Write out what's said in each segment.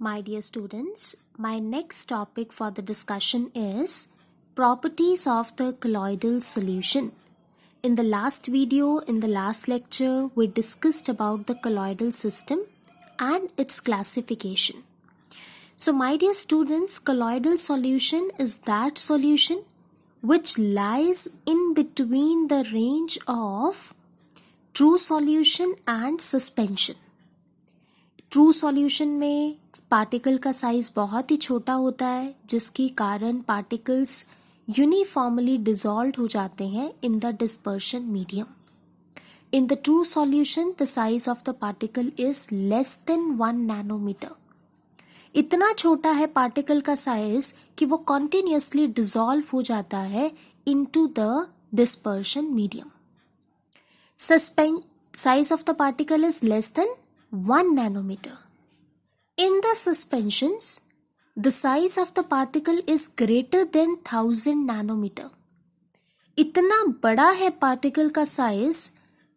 My dear students, my next topic for the discussion is properties of the colloidal solution. In the last video, in the last lecture, we discussed about the colloidal system and its classification. So my dear students, colloidal solution is that solution which lies in between the range of true solution and suspension. True solution में particle का size बहुत ही छोटा होता है, जिसके कारण particles uniformly dissolve हो जाते हैं in the dispersion medium. In the true solution the size of the particle is less than 1 nanometer. इतना छोटा है पार्टिकल का साइज कि वो कॉन्टिन्यूसली डिसॉल्व हो जाता है into the dispersion medium. Size of the particle is less than 1 nanometer. In the suspensions, the size of the particle is greater than 1000 nanometer. इतना बड़ा है पार्टिकल का साइज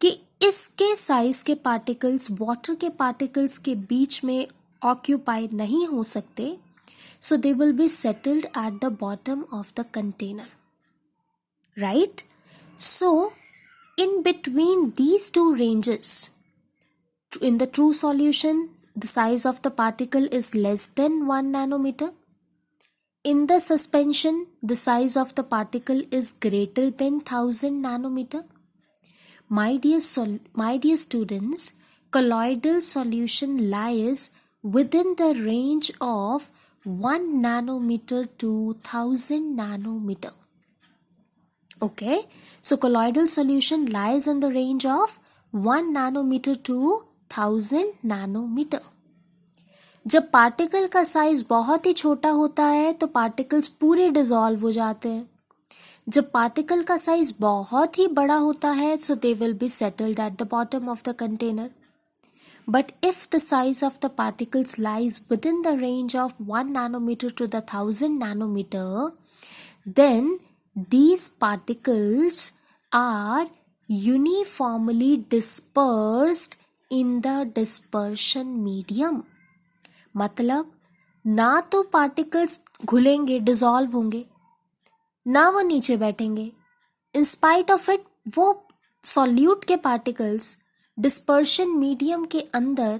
कि इसके साइज के पार्टिकल्स वाटर के पार्टिकल्स के बीच में ऑक्यूपाई नहीं हो सकते, so they will be settled at the bottom of the container. Right? So, in between these two ranges, in the true solution, the size of the particle is less than 1 nanometer. In the suspension, the size of the particle is greater than 1000 nanometer. My dear students, colloidal solution lies within the range of 1 nanometer to 1000 nanometer. Okay, so colloidal solution lies in the range of 1 nanometer to 1000 nanometre. जब particle का size बहुत ही छोटा होता है तो particles पूरे dissolve हो जाते हैं. जब पार्टिकल का साइज बहुत ही बड़ा होता है so they will be settled at the bottom of the container. But if the size of the particles lies within the range of 1 nanometer to the 1000 nanometer, then these particles are uniformly dispersed in the dispersion medium. मतलब ना तो particles घुलेंगे, dissolve होंगे, ना वो नीचे बैठेंगे. In spite of it वो solute के पार्टिकल्स डिस्पर्शन मीडियम के अंदर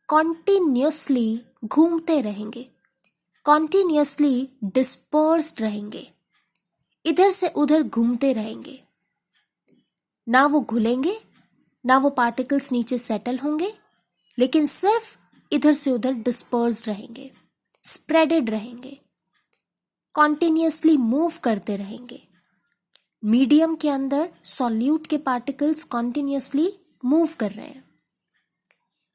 कॉन्टिन्यूसली घूमते रहेंगे, कॉन्टिन्यूसली डिस्पर्स्ड रहेंगे, इधर से उधर घूमते रहेंगे. ना वो घुलेंगे, ना वो पार्टिकल्स नीचे सेटल होंगे, लेकिन सिर्फ इधर से उधर डिस्पर्स रहेंगे, स्प्रेडेड रहेंगे, कॉन्टिन्यूसली मूव करते रहेंगे. मीडियम के अंदर सॉल्यूट के पार्टिकल्स कॉन्टिन्यूसली मूव कर रहे हैं.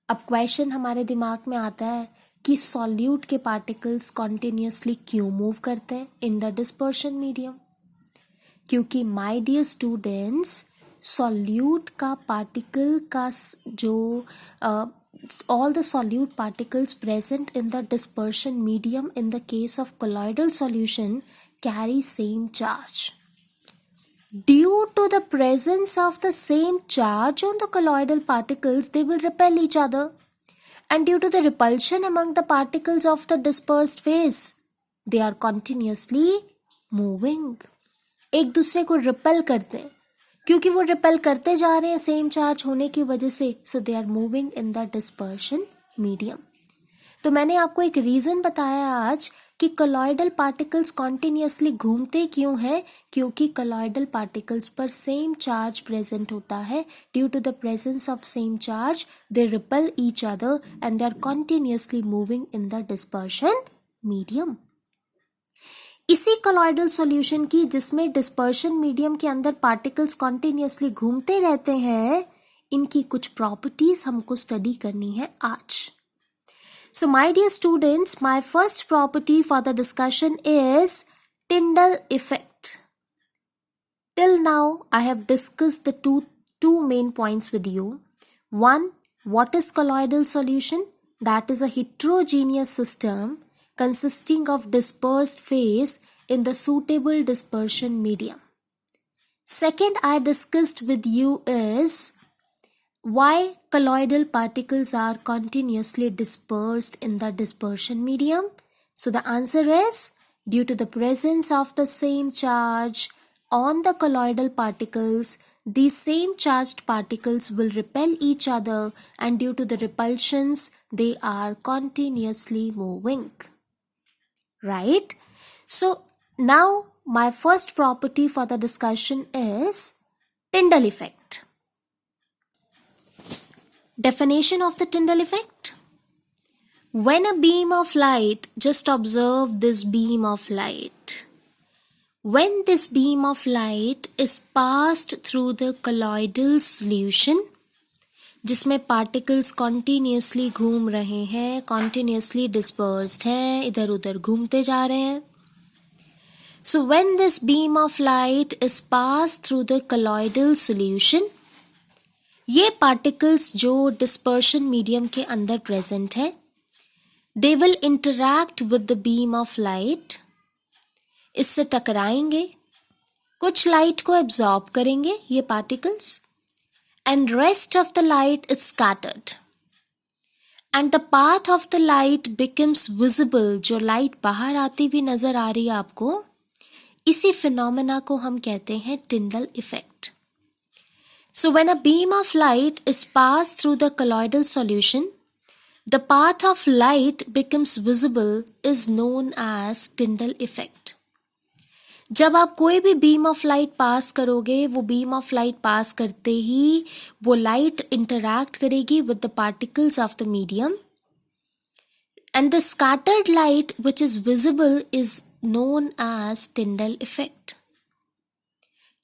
अब क्वेश्चन हमारे दिमाग में आता है कि सॉल्यूट के पार्टिकल्स कॉन्टिन्यूसली क्यों मूव करते हैं इन द डिस्पर्शन मीडियम? क्योंकि माय डियर स्टूडेंट्स, सॉल्यूट का पार्टिकल का जो all the solute particles present in the dispersion medium in the case of colloidal solution carry same charge. Due to the presence of the same charge on the colloidal particles, they will repel each other, and due to the repulsion among the particles of the dispersed phase, they are continuously moving. एक दूसरे को repel करते हैं, क्योंकि वो repel करते जा रहे हैं सेम चार्ज होने की वजह से, so they are moving in the dispersion medium. तो मैंने आपको एक रीजन बताया आज कि कॉलॉइडल पार्टिकल्स कॉन्टिन्यूसली घूमते क्यों हैं, क्योंकि कॉलॉइडल पार्टिकल्स पर सेम चार्ज प्रेजेंट होता है. Due to the presence of same charge they repel each other and they are continuously moving in the dispersion medium. इसी कॉलॉइडल सॉल्यूशन की, जिसमें डिस्पर्शन मीडियम के अंदर पार्टिकल्स कॉन्टिन्यूसली घूमते रहते हैं, इनकी कुछ प्रॉपर्टीज हमको स्टडी करनी है आज. So my dear students, my first property for the discussion is Tyndall effect. Till now I have discussed the two main points with you. One, what is colloidal solution? That is a heterogeneous system consisting of dispersed phase in the suitable dispersion medium. Second, I discussed with you is Why colloidal particles are continuously dispersed in the dispersion medium? So the answer is due to the presence of the same charge on the colloidal particles, these same charged particles will repel each other, and due to the repulsions, they are continuously moving. Right? So now my first property for the discussion is Tyndall effect. Definition of the Tyndall effect. When a beam of light, just observe this beam of light. When this beam of light is passed through the colloidal solution, जिसमें particles continuously घूम रहे हैं, continuously dispersed हैं, इधर उधर घूमते जा रहे हैं. So when this beam of light is passed through the colloidal solution, ये particles जो dispersion medium के अंदर present है, they will interact with the beam of light. इससे टकराएंगे, कुछ light को absorb करेंगे ये particles, and rest of the light is scattered. And the path of the light becomes visible. जो light बाहर आती हुई नजर आ रही है आपको, इसी phenomena को हम कहते हैं Tyndall effect. So when a beam of light is passed through the colloidal solution, the path of light becomes visible is known as Tyndall effect. जब आप कोई भी beam of light pass करोगे, वो beam of light pass करते ही वो light interact करेगी with the particles of the medium, and the scattered light which is visible is known as Tyndall effect.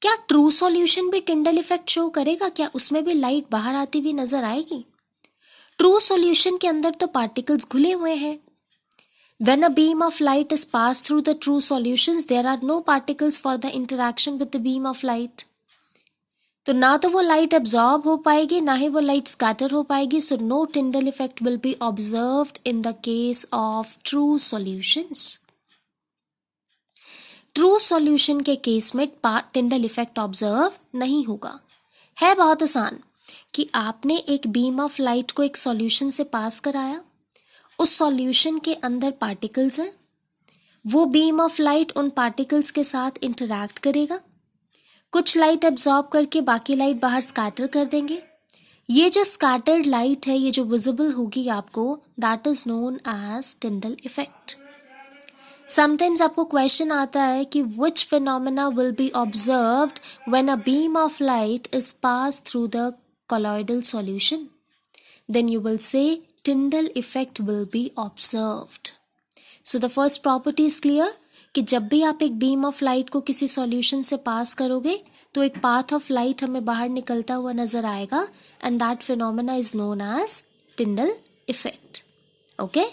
क्या ट्रू सॉल्यूशन भी टिंडल इफेक्ट शो करेगा? क्या उसमें भी लाइट बाहर आती हुई नजर आएगी? ट्रू सॉल्यूशन के अंदर तो पार्टिकल्स घुले हुए हैं. When a beam of light is passed through the true solutions, there are no particles for the interaction with the beam of light. तो ना तो वो लाइट एब्जॉर्ब हो पाएगी, ना ही वो लाइट स्कैटर हो पाएगी. So no Tyndall effect will be observed in the case of true solutions. True solution के केस में टिंडल इफेक्ट ऑब्जर्व नहीं होगा. है बहुत आसान कि आपने एक बीम ऑफ लाइट को एक सॉल्यूशन से पास कराया, उस सॉल्यूशन के अंदर पार्टिकल्स हैं, वो बीम ऑफ लाइट उन पार्टिकल्स के साथ इंटरैक्ट करेगा, कुछ लाइट एब्जॉर्ब करके बाकी लाइट बाहर स्कैटर कर देंगे. ये जो स्कैटर्ड लाइट है, ये जो विजिबल होगी आपको, that is known as Tyndall effect. Sometimes आपको क्वेश्चन आता है कि which phenomena will be observed when a beam of light is passed through the colloidal solution? Then you will say Tyndall effect will be observed. So the first property is clear कि जब भी आप एक beam of light को किसी solution से pass करोगे तो एक path of light हमें बाहर निकलता हुआ नजर आएगा, and that phenomena is known as Tyndall effect. Okay?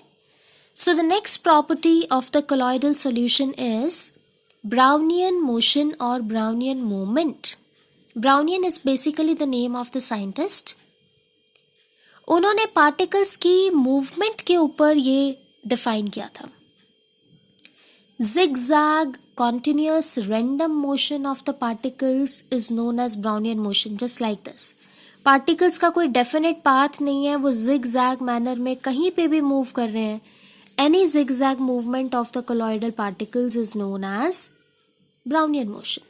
So the next property of the colloidal solution is Brownian motion or Brownian movement. Brownian is basically the name of the scientist. उन्होंने particles की movement के ऊपर ये define किया था. Zigzag continuous random motion of the particles is known as Brownian motion, just like this. Particles का कोई definite path नहीं है, वो zigzag manner में कहीं पे भी move कर रहे हैं. Any zigzag movement of the colloidal particles is known as Brownian motion.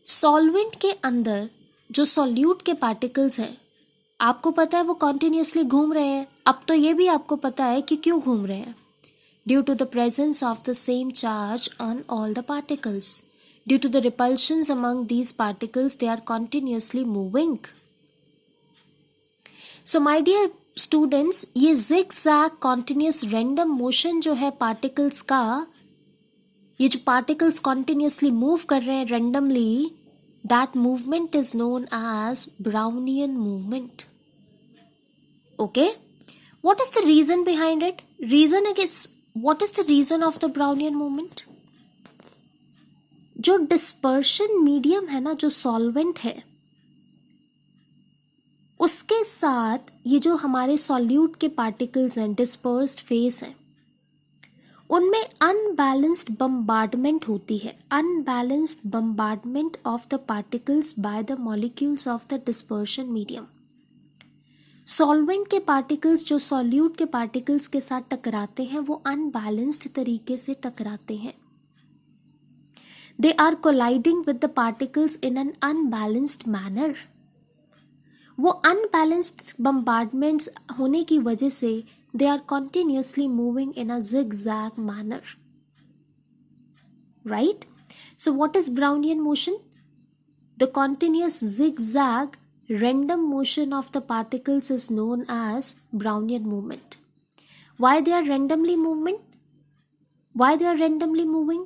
Solvent के अंदर जो solute के particles हैं, आपको पता है वो continuously घूम रहे हैं. अब तो ये भी आपको पता है कि क्यों घूम रहे हैं. Due to the presence of the same charge on all the particles. Due to the repulsions among these particles, they are continuously moving. So my dear students, ये zigzag continuous random motion जो है particles का, ये जो particles continuously move कर रहे हैं randomly, that movement is known as Brownian movement. Okay? What is the reason behind it? What is the reason of the Brownian movement? जो dispersion medium है ना, जो solvent है, उसके साथ ये जो हमारे सॉल्यूट के पार्टिकल्स हैं, डिस्पर्स्ड फेस हैं, उनमें अनबैलेंस्ड बम्बार्डमेंट होती है, unbalanced bombardment of the particles by the molecules of the dispersion medium. Solvent के पार्टिकल्स जो सॉल्यूट के पार्टिकल्स के साथ टकराते हैं वो अनबैलेंस्ड तरीके से टकराते हैं। They are colliding with the particles in an unbalanced manner. वो अनबैलेंस्ड बम्बार्डमेंट्स होने की वजह से they are continuously moving in a zigzag manner, right? So what is Brownian motion? The continuous zigzag random motion of the particles is known as Brownian movement. Why they are randomly moving? Why they are randomly moving?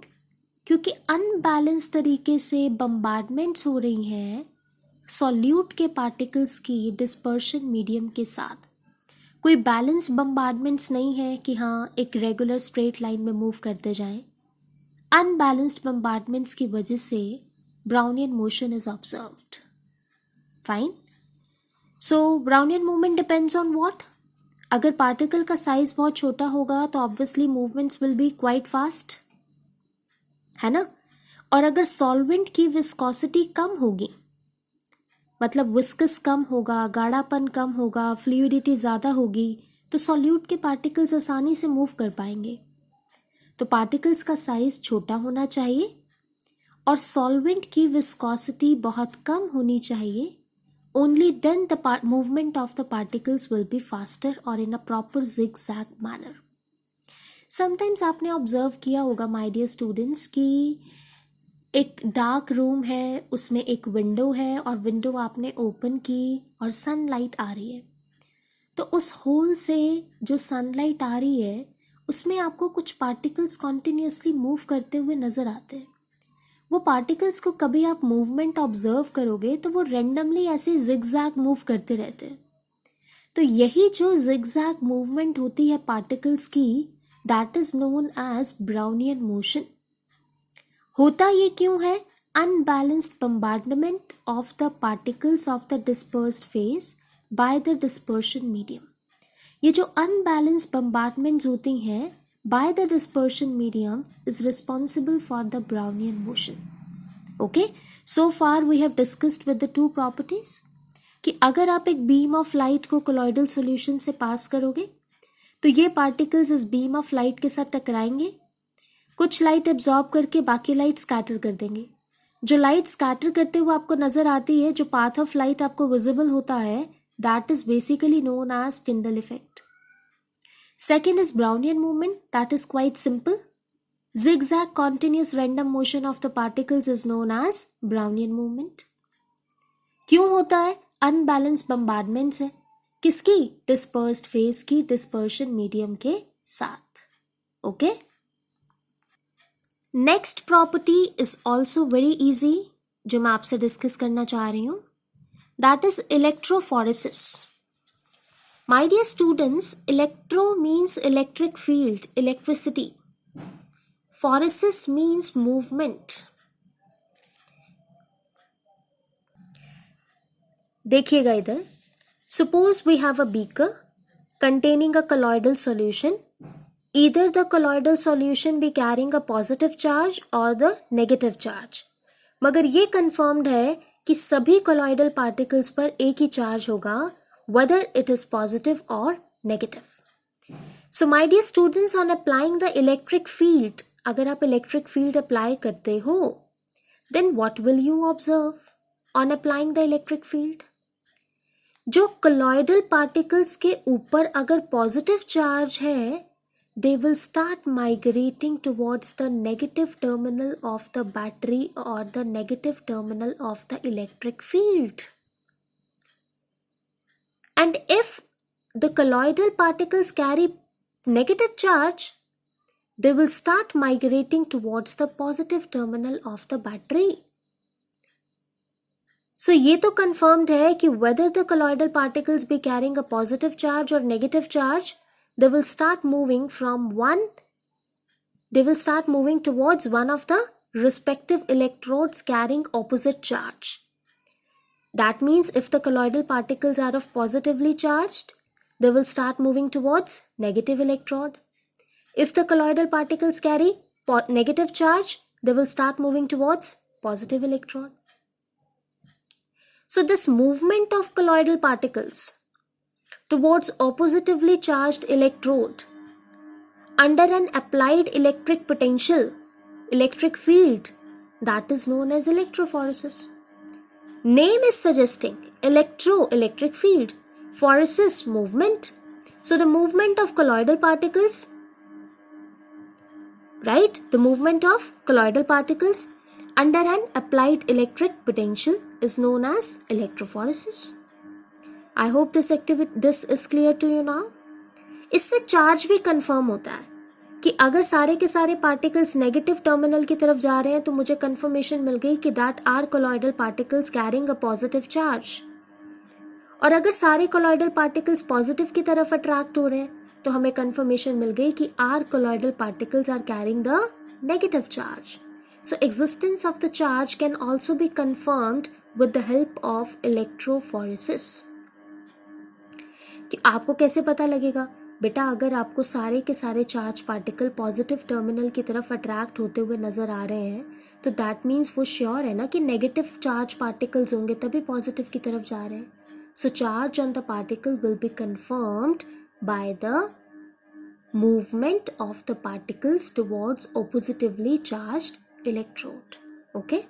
क्योंकि unbalance तरीके से बम्बार्डमेंट्स हो रही हैं solute के particles की dispersion medium के साथ। कोई बैलेंस बम्बार्डमेंट्स नहीं है कि हाँ एक रेगुलर स्ट्रेट लाइन में मूव करते जाएं। अनबैलेंस्ड बम्बार्डमेंट्स की वजह से Brownian motion is observed. Fine. So Brownian movement depends on what? अगर पार्टिकल का साइज बहुत छोटा होगा तो obviously movements will be quite fast, है ना। और अगर सॉल्वेंट की विस्कोसिटी कम होगी, मतलब विस्कस कम होगा, गाढ़ापन कम होगा, फ्लूइडिटी ज़्यादा होगी, तो सॉल्यूट के पार्टिकल्स आसानी से मूव कर पाएंगे। तो पार्टिकल्स का साइज छोटा होना चाहिए और सॉल्वेंट की विस्कोसिटी बहुत कम होनी चाहिए। Only then the movement of the particles will be faster और in a proper zigzag manner. Sometimes आपने ऑब्जर्व किया होगा माय डियर स्टूडेंट्स कि एक डार्क रूम है, उसमें एक विंडो है और विंडो आपने ओपन की और सनलाइट आ रही है। तो उस होल से जो सनलाइट आ रही है उसमें आपको कुछ पार्टिकल्स कॉन्टिन्यूसली मूव करते हुए नज़र आते हैं। वो पार्टिकल्स को कभी आप मूवमेंट ऑब्जर्व करोगे तो वो रेंडमली ऐसे जिगजैग मूव करते रहते हैं। तो यही जो जिगजैग मूवमेंट होती है पार्टिकल्स की, that is known as Brownian motion. होता ये क्यों है? Unbalanced bombardment of the particles of the dispersed phase by the dispersion medium. ये जो अनबैलेंस्ड बम्बार्डमेंट्स होती हैं by the dispersion medium is responsible for the Brownian motion. Okay, so far we have discussed with the two properties कि अगर आप एक beam of light को colloidal solution से पास करोगे तो ये पार्टिकल्स इस बीम ऑफ लाइट के साथ टकराएंगे, कुछ लाइट एब्जॉर्ब करके बाकी लाइट स्कैटर कर देंगे। जो लाइट स्कैटर करते हुए आपको नजर आती है, जो पाथ ऑफ लाइट आपको विजिबल होता है, that is basically known as Tyndall effect. Second is Brownian movement, that is quite simple. zigzag continuous random motion of the particles is known as Brownian movement. क्यों होता है? Unbalance bombardments है किसकी? Dispersed phase की dispersion medium के साथ। Okay, next property is also very easy जो मैं आपसे डिस्कस करना चाह रही हूं, that is electrophoresis. My dear students, electro means electric field, electricity. Phoresis means movement. देखिएगा इधर, suppose we have a beaker containing a colloidal solution. Either the colloidal solution be carrying a positive charge or the negative charge. मगर ये confirmed है कि सभी colloidal particles पर एक ही charge होगा, whether it is positive or negative. So my dear students, on applying the electric field, अगर आप इलेक्ट्रिक फील्ड अप्लाई करते हो, then what will you observe on applying the electric field? जो colloidal particles के ऊपर अगर positive charge है, they will start migrating towards the negative terminal of the battery और the negative terminal of the electric field. And if the colloidal particles carry negative charge, they will start migrating towards the positive terminal of the battery. So ये तो confirmed है कि whether the colloidal particles be carrying a positive charge or negative charge, they will start moving towards one of the respective electrodes carrying opposite charge. That means if the colloidal particles are of positively charged, they will start moving towards negative electrode. If the colloidal particles carry negative charge, they will start moving towards positive electron. So this movement of colloidal particles towards oppositively charged electrode under an applied electric potential, electric field, that is known as electrophoresis. Name is suggesting electric field, phoresis movement. So the movement of colloidal particles, right? The movement of colloidal particles under an applied electric potential is known as electrophoresis. I hope this is clear to you now. इससे charge भी confirm होता है कि अगर सारे के सारे particles negative terminal की तरफ जा रहे हैं तो मुझे कंफर्मेशन मिल गई कि that are colloidal particles carrying a positive charge, और अगर सारे कोलॉइडल पार्टिकल्स पॉजिटिव की तरफ अट्रैक्ट हो रहे हैं तो हमें कंफर्मेशन मिल गई कि our colloidal particles are carrying the negative charge. So existence of the charge can also be confirmed with the help of electrophoresis. कि आपको कैसे पता लगेगा बेटा? अगर आपको सारे के सारे चार्ज पार्टिकल पॉजिटिव टर्मिनल की तरफ अट्रैक्ट होते हुए नजर आ रहे हैं तो दैट मीन्स वो श्योर है ना कि नेगेटिव चार्ज पार्टिकल्स होंगे तभी पॉजिटिव की तरफ जा रहे हैं. So charge on the particle will be confirmed by the movement of the particles towards oppositively charged electrode. Okay.